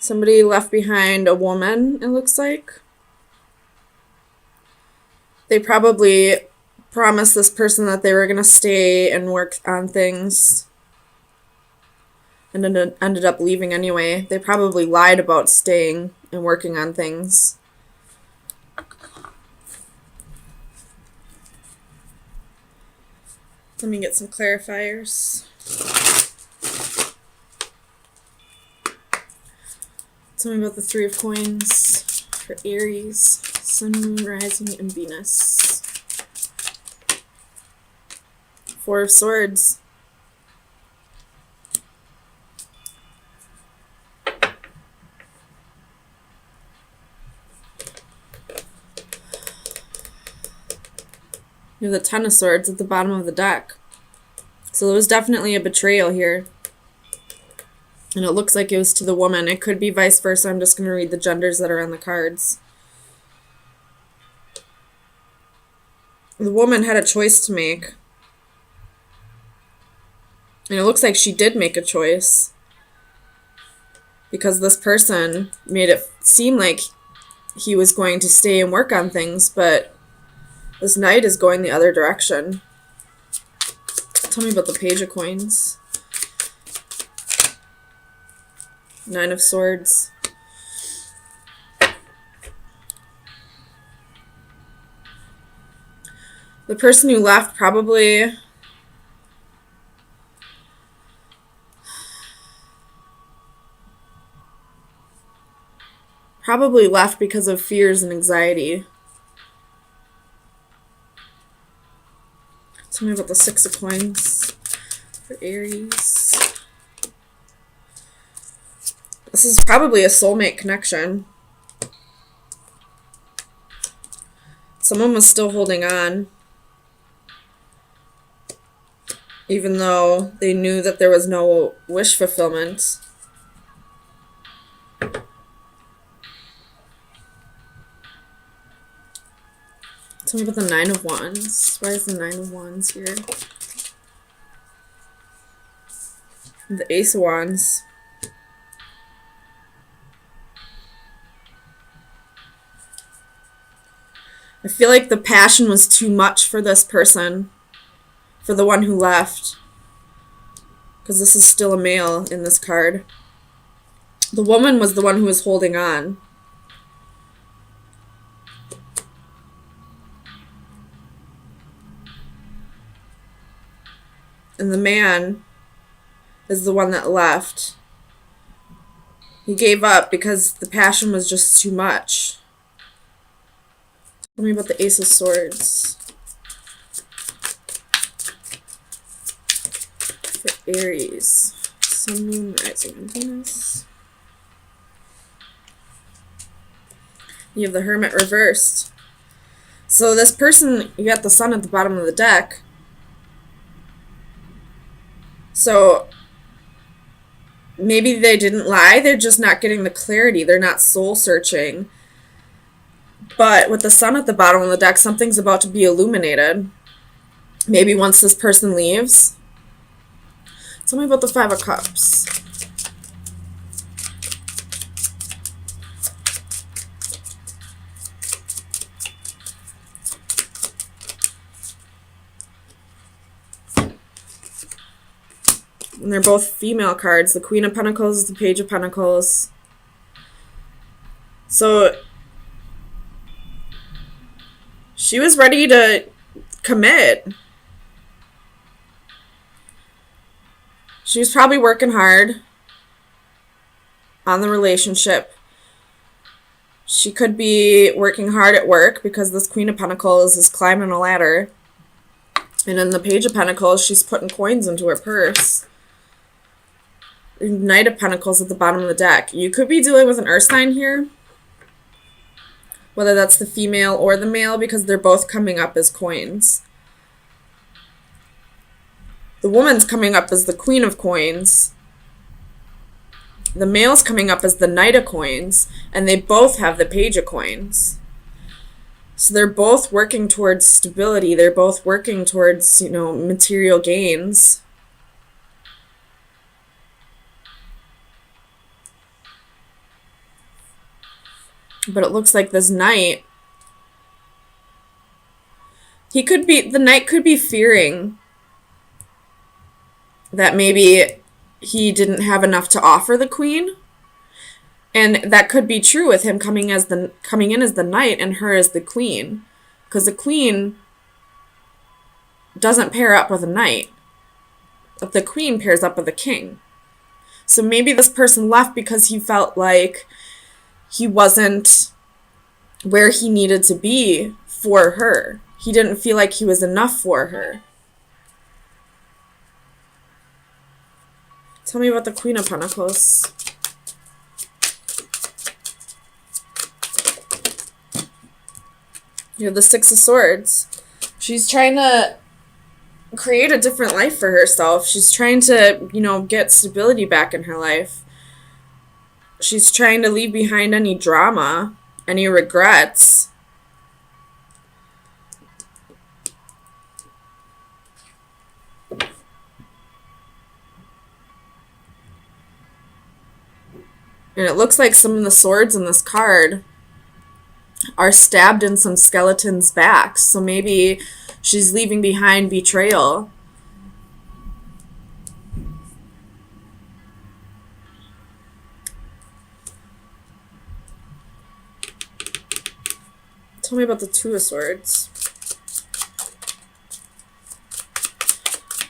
Somebody left behind a woman, it looks like. They probably promised this person that they were going to stay and work on things and then ended up leaving anyway. They probably lied about staying and working on things. Let me get some clarifiers. Tell me about the Three of Coins for Aries, Sun, Moon, Rising, and Venus. Four of Swords. You have the Ten of Swords at the bottom of the deck. So there was definitely a betrayal here. And it looks like it was to the woman. It could be vice versa. I'm just going to read the genders that are on the cards. The woman had a choice to make. And it looks like she did make a choice. Because this person made it seem like he was going to stay and work on things, but this knight is going the other direction. Tell me about the Page of Coins. Nine of Swords. The person who left probably left because of fears and anxiety. Tell me about the Six of Coins for Aries. This is probably a soulmate connection. Someone was still holding on, even though they knew that there was no wish fulfillment. Tell me about the Nine of Wands. Why is the Nine of Wands here? The Ace of Wands. I feel like the passion was too much for this person, for the one who left. Because this is still a male in this card. The woman was the one who was holding on. And the man is the one that left. He gave up because the passion was just too much. Tell me about the Ace of Swords for Aries. Sun, Moon, Rising, and Venus. You have the Hermit reversed. So this person, you got the Sun at the bottom of the deck. So maybe they didn't lie. They're just not getting the clarity. They're not soul searching. But with the Sun at the bottom of the deck, something's about to be illuminated. Maybe once this person leaves. Tell me about the Five of Cups. And they're both female cards. The Queen of Pentacles, the Page of Pentacles. So she was ready to commit. She was probably working hard on the relationship. She could be working hard at work because this Queen of Pentacles is climbing a ladder. And in the Page of Pentacles, she's putting coins into her purse. Knight of Pentacles at the bottom of the deck. You could be dealing with an earth sign here. Whether that's the female or the male, because they're both coming up as coins. The woman's coming up as the Queen of Coins. The male's coming up as the Knight of Coins. And they both have the Page of Coins. So they're both working towards stability. They're both working towards, material gains. But it looks like this Knight, the Knight could be fearing that maybe he didn't have enough to offer the Queen. And that could be true with him coming in as the Knight and her as the Queen. Because the Queen doesn't pair up with a Knight. But the Queen pairs up with a King. So maybe this person left because he felt like he wasn't where he needed to be for her. He didn't feel like he was enough for her. Tell me about the Queen of Pentacles. You have the Six of Swords. She's trying to create a different life for herself. She's trying to, get stability back in her life. She's trying to leave behind any drama, any regrets. And it looks like some of the swords in this card are stabbed in some skeletons' backs. So maybe she's leaving behind betrayal. Tell me about the Two of Swords.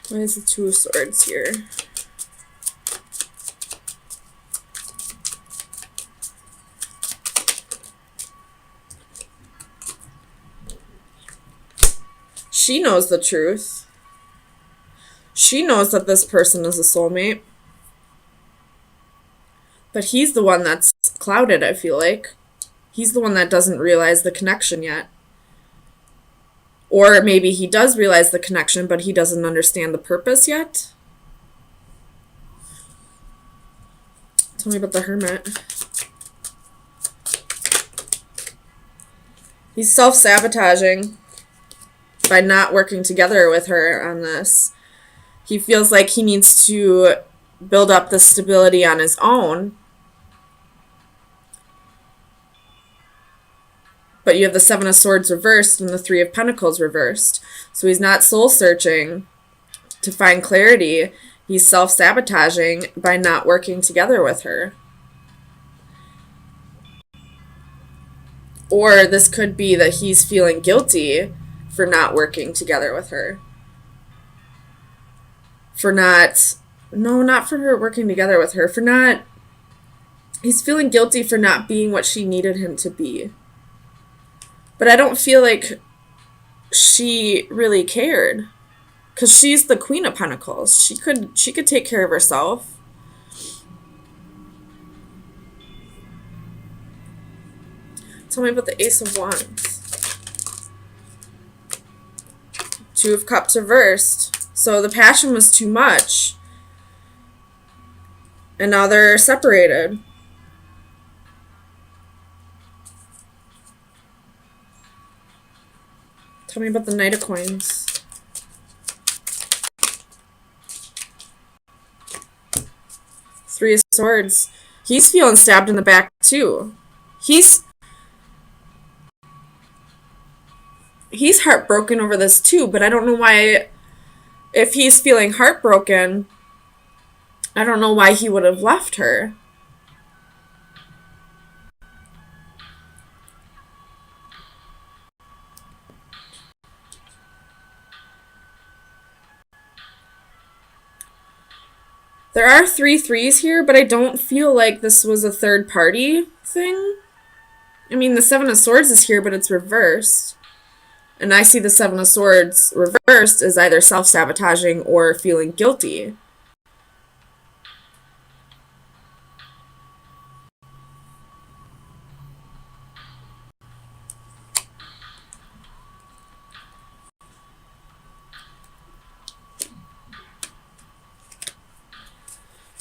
Why is the Two of Swords here? She knows the truth. She knows that this person is a soulmate. But he's the one that's clouded, I feel like. He's the one that doesn't realize the connection yet. Or maybe he does realize the connection, but he doesn't understand the purpose yet. Tell me about the Hermit. He's self-sabotaging by not working together with her on this. He feels like he needs to build up the stability on his own. But you have the Seven of Swords reversed and the Three of Pentacles reversed. So he's not soul-searching to find clarity. He's self-sabotaging by not working together with her. Or this could be that he's feeling guilty for not working together with her. Not for her working together with her. He's feeling guilty for not being what she needed him to be. But I don't feel like she really cared. Because she's the Queen of Pentacles. She could take care of herself. Tell me about the Ace of Wands. Two of Cups reversed. So the passion was too much. And now they're separated. Tell me about the Knight of Coins. Three of Swords. He's feeling stabbed in the back too. He's heartbroken over this too, but I don't know why. If he's feeling heartbroken, I don't know why he would have left her. There are 3 threes here, but I don't feel like this was a third party thing. I mean, the Seven of Swords is here, but it's reversed. And I see the Seven of Swords reversed as either self-sabotaging or feeling guilty.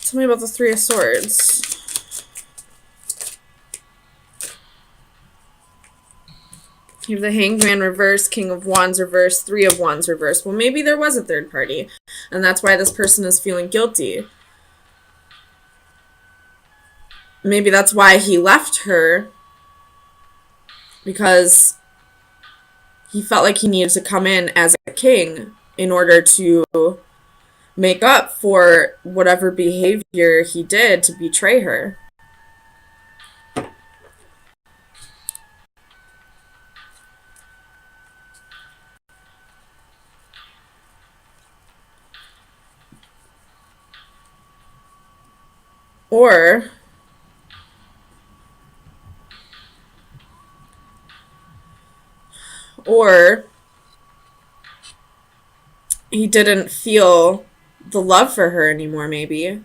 Tell me about the Three of Swords. You have the Hanged Man reversed, King of Wands reversed, Three of Wands reversed. Well, maybe there was a third party, and that's why this person is feeling guilty. Maybe that's why he left her, because he felt like he needed to come in as a king in order to make up for whatever behavior he did to betray her. Or he didn't feel the love for her anymore, maybe.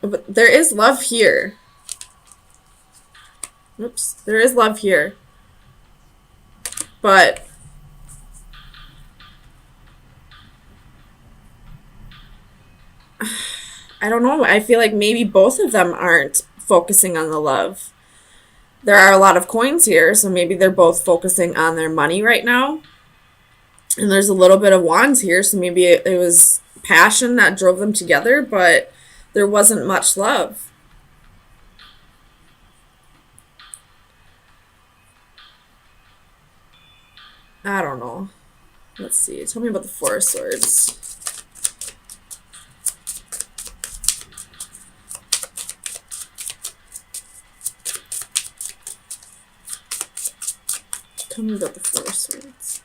But there is love here. Oops. There is love here. But I don't know. I feel like maybe both of them aren't focusing on the love. There are a lot of coins here, so maybe they're both focusing on their money right now. And there's a little bit of wands here, so maybe it was passion that drove them together, but there wasn't much love. I don't know. Let's see. Tell me about the Four of Swords. Tell me about the Four of Swords.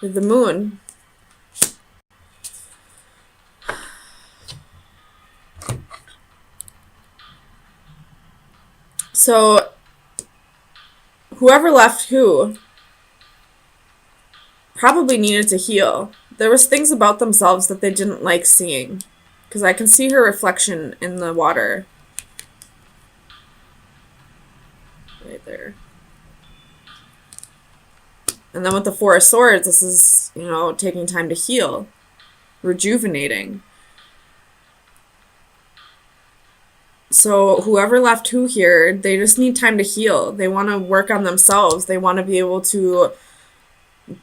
With the Moon. So, whoever left who probably needed to heal. There was things about themselves that they didn't like seeing. Because I can see her reflection in the water. Right there. And then with the Four of Swords, this is, taking time to heal. Rejuvenating. So whoever left who here, they just need time to heal. They want to work on themselves. They want to be able to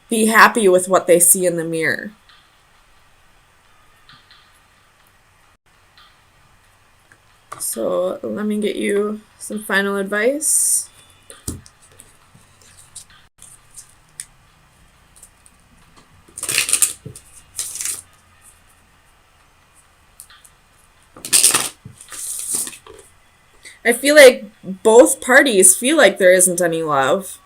be happy with what they see in the mirror. So let me get you some final advice. I feel like both parties feel like there isn't any love.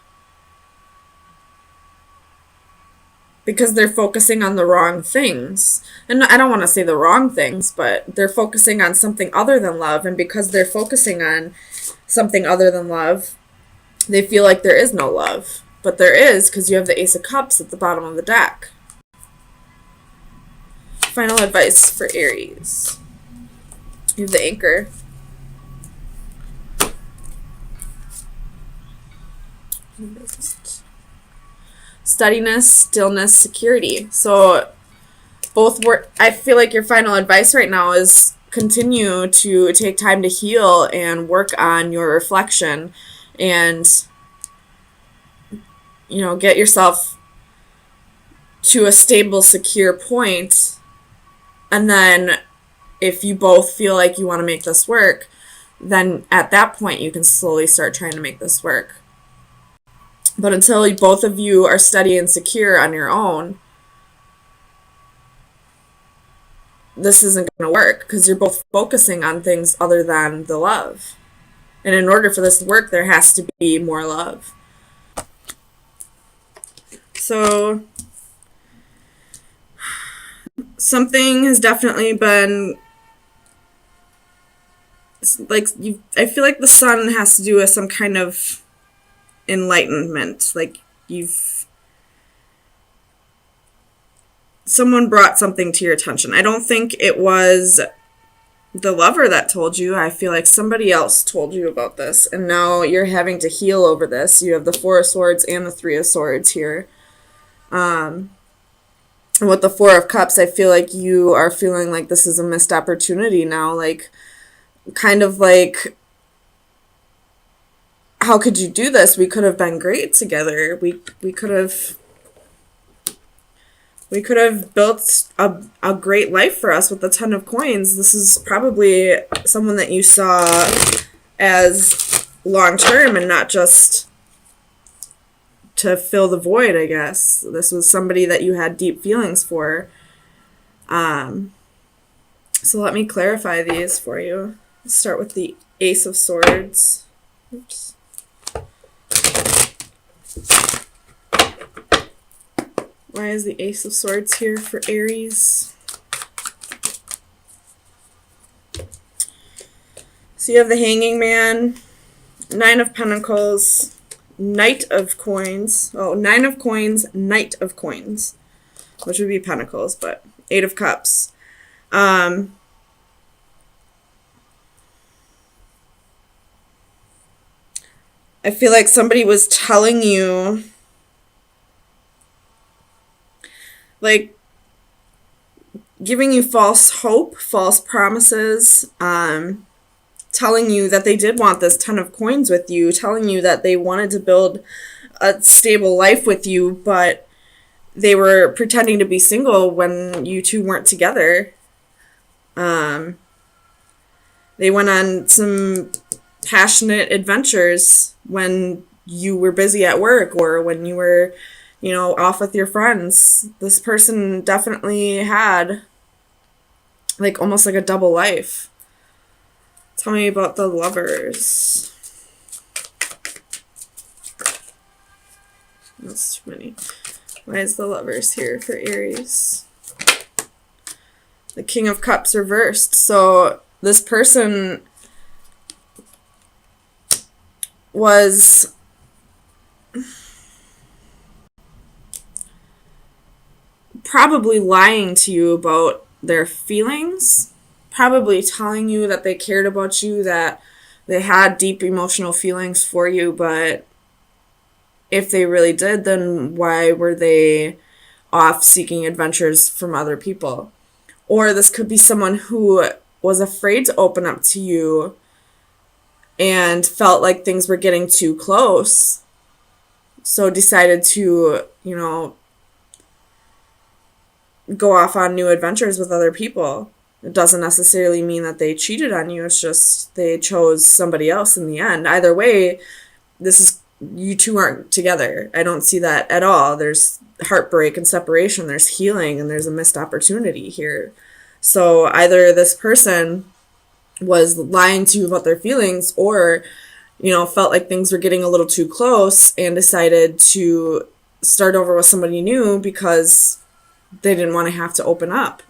Because they're focusing on the wrong things. And I don't want to say the wrong things, but they're focusing on something other than love. And because they're focusing on something other than love, they feel like there is no love. But there is, because you have the Ace of Cups at the bottom of the deck. Final advice for Aries. You have the Anchor. Steadiness, stillness, security. So I feel like your final advice right now is continue to take time to heal and work on your reflection and, get yourself to a stable, secure point. And then if you both feel like you want to make this work, then at that point you can slowly start trying to make this work. But until both of you are steady and secure on your own, this isn't going to work because you're both focusing on things other than the love. And in order for this to work, there has to be more love. So, something has definitely been, I feel like the sun has to do with some kind of enlightenment. Like someone brought something to your attention. I don't think it was the lover that told you. I feel like somebody else told you about this, and now you're having to heal over this. You have the Four of Swords and the Three of Swords here. And with the Four of Cups, I feel like you are feeling like this is a missed opportunity now. Like, kind of like, how could you do this? We could have been great together. We could have built a great life for us with the Ten of Coins. This is probably someone that you saw as long term and not just to fill the void, I guess. This was somebody that you had deep feelings for. So let me clarify these for you. Let's start with the Ace of Swords. Oops. Why is the Ace of Swords here for Aries? So you have the Hanging Man, Nine of Pentacles, Knight of Coins. Oh, Nine of Coins, Knight of Coins, which would be Pentacles, but Eight of Cups. I feel like somebody was telling you, like, giving you false hope, false promises, telling you that they did want this 10 of coins with you, telling you that they wanted to build a stable life with you, but they were pretending to be single when you two weren't together. They went on some passionate adventures when you were busy at work or when you were, off with your friends. This person definitely had like almost like a double life. Tell me about the Lovers. That's too many. Why is the Lovers here for Aries? The King of Cups reversed. So this person was probably lying to you about their feelings, probably telling you that they cared about you, that they had deep emotional feelings for you, but if they really did, then why were they off seeking adventures from other people? Or this could be someone who was afraid to open up to you and felt like things were getting too close, so decided to, go off on new adventures with other people. It doesn't necessarily mean that they cheated on you. It's just they chose somebody else in the end. Either way, you two aren't together. I don't see that at all. There's heartbreak and separation. There's healing and there's a missed opportunity here. So either this person was lying to you about their feelings or, felt like things were getting a little too close and decided to start over with somebody new because they didn't want to have to open up.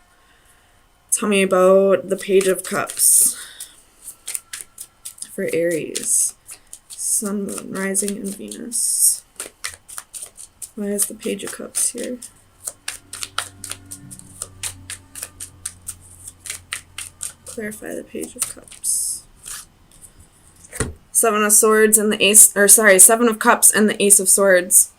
Tell me about the Page of Cups for Aries. Sun, Moon, Rising, and Venus. Why is the Page of Cups here? Clarify the Page of Cups. Seven of Swords and the Ace, Seven of Cups and the Ace of Swords.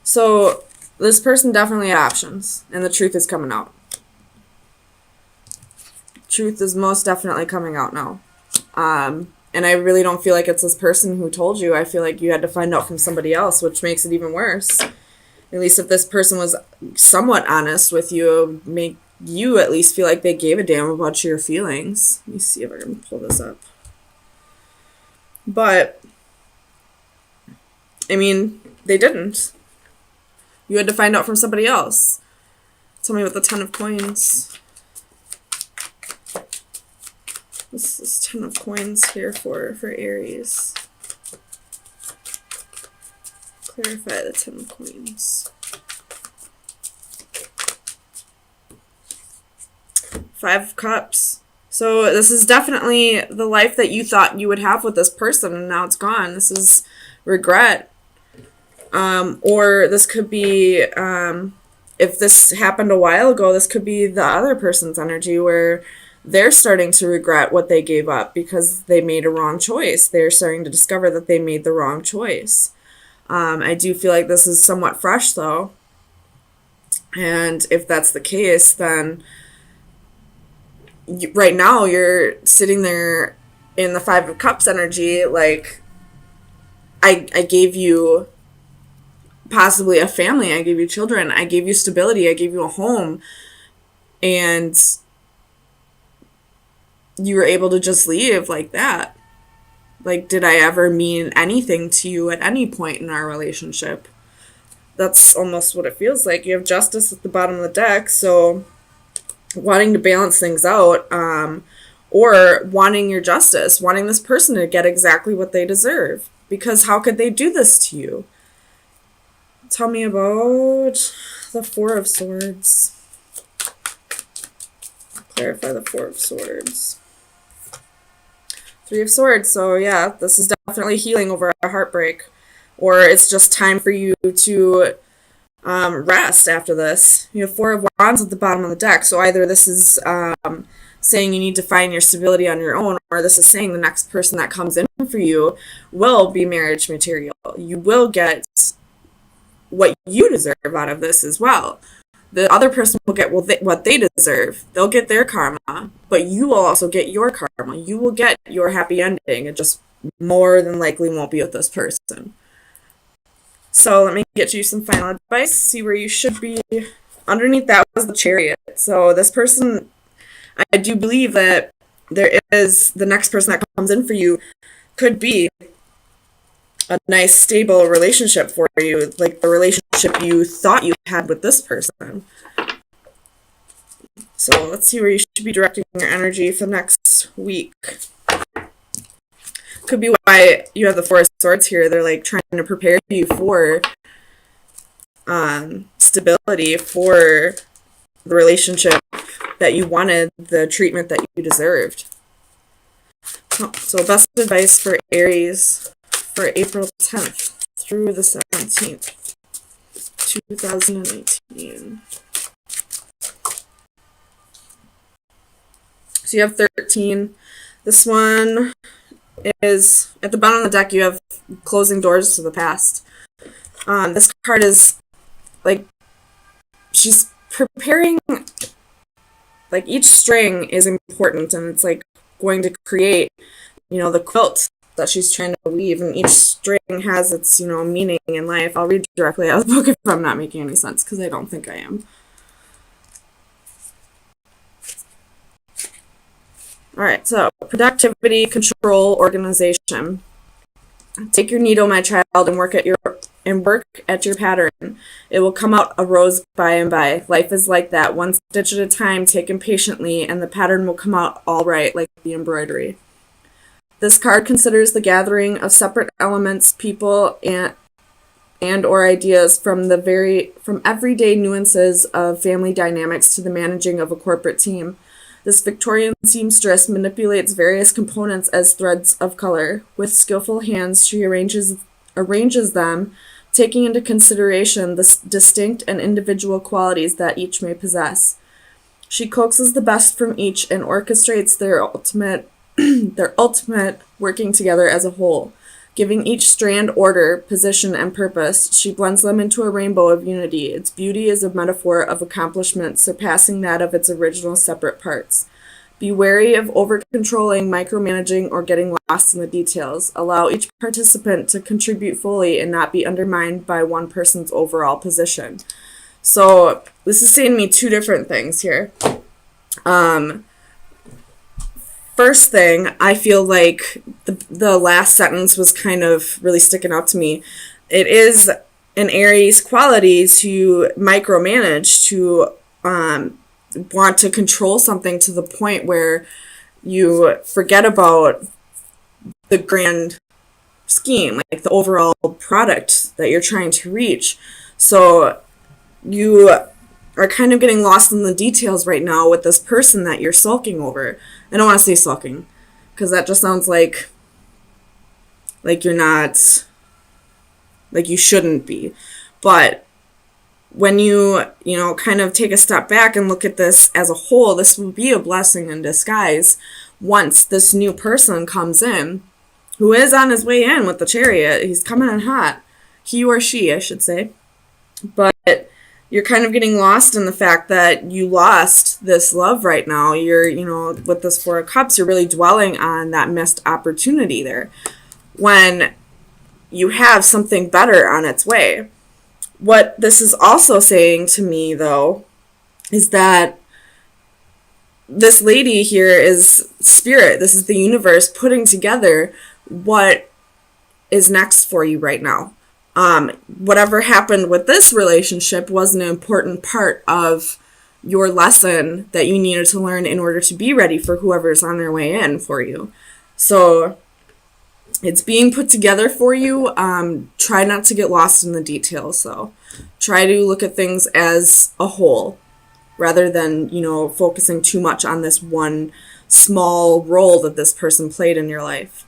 So this person definitely had options, and the truth is coming out. Truth is most definitely coming out now. And I really don't feel like it's this person who told you. I feel like you had to find out from somebody else, which makes it even worse. At least if this person was somewhat honest with you, it would make you at least feel like they gave a damn about your feelings. Let me see if I can pull this up. But, I mean, they didn't. You had to find out from somebody else. Tell me about the Ten of Coins. This is Ten of Coins here for Aries. Clarify the Ten of Coins. Five of Cups. So this is definitely the life that you thought you would have with this person, and now it's gone. This is regret. Or this could be, if this happened a while ago, this could be the other person's energy where they're starting to regret what they gave up because they made a wrong choice. They're starting to discover that they made the wrong choice. I do feel like this is somewhat fresh, though. And if that's the case, then right now you're sitting there in the Five of Cups energy, like, I gave you possibly a family, I gave you children, I gave you stability, I gave you a home, and you were able to just leave like that. Like, did I ever mean anything to you at any point in our relationship? That's almost what it feels like. You have justice at the bottom of the deck, so wanting to balance things out, or wanting your justice, wanting this person to get exactly what they deserve. Because how could they do this to you? Tell me about the Four of Swords. Clarify the Four of Swords. Three of Swords. So yeah, this is definitely healing over a heartbreak. Or it's just time for you to rest after this. You have Four of Wands at the bottom of the deck. So either this is saying you need to find your stability on your own, or this is saying the next person that comes in for you will be marriage material. You will get what you deserve out of this as well. The other person will get what they deserve. They'll get their karma, but you will also get your karma. You will get your happy ending. It just more than likely won't be with this person. So let me get you some final advice. See where you should be. Underneath that was the Chariot. So this person, I do believe that there is the next person that comes in for you could be a nice, stable relationship for you, like the relationship you thought you had with this person. So let's see where you should be directing your energy for next week. Could be why you have the Four of Swords here. They're like trying to prepare you for stability, for the relationship that you wanted, the treatment that you deserved. So best advice for Aries for April 10th through the 17th, 2018. So you have 13. This one is, at the bottom of the deck, you have closing doors to the past. This card is, like, she's preparing, like, each string is important, and it's, like, going to create, the quilt that she's trying to weave, and each string has its, meaning in life. I'll read directly out of the book if I'm not making any sense, because I don't think I am. Alright, so productivity, control, organization. Take your needle, my child, and work at your pattern. It will come out a rose by and by. Life is like that, one stitch at a time, taken patiently, and the pattern will come out all right, like the embroidery. This card considers the gathering of separate elements, people, and or ideas from everyday nuances of family dynamics to the managing of a corporate team. This Victorian seamstress manipulates various components as threads of color. With skillful hands, she arranges them, taking into consideration the distinct and individual qualities that each may possess. She coaxes the best from each and orchestrates their ultimate working together as a whole. Giving each strand order, position, and purpose, she blends them into a rainbow of unity. Its beauty is a metaphor of accomplishment surpassing that of its original separate parts. Be wary of over-controlling, micromanaging, or getting lost in the details. Allow each participant to contribute fully and not be undermined by one person's overall position. So this is saying to me two different things here. First thing, I feel like the last sentence was kind of really sticking out to me. It is an Aries quality to micromanage, to want to control something to the point where you forget about the grand scheme, like the overall product that you're trying to reach. So you are kind of getting lost in the details right now with this person that you're sulking over. I don't want to say sulking, because that just sounds like you're not, like you shouldn't be. But when you kind of take a step back and look at this as a whole, this will be a blessing in disguise once this new person comes in, who is on his way in with the Chariot. He's coming in hot. He or she, I should say. But you're kind of getting lost in the fact that you lost this love right now. You're, with this Four of Cups, you're really dwelling on that missed opportunity there when you have something better on its way. What this is also saying to me, though, is that this lady here is spirit. This is the universe putting together what is next for you right now. Whatever happened with this relationship was an important part of your lesson that you needed to learn in order to be ready for whoever's on their way in for you. So it's being put together for you. Try not to get lost in the details, though. Try to look at things as a whole rather than, focusing too much on this one small role that this person played in your life.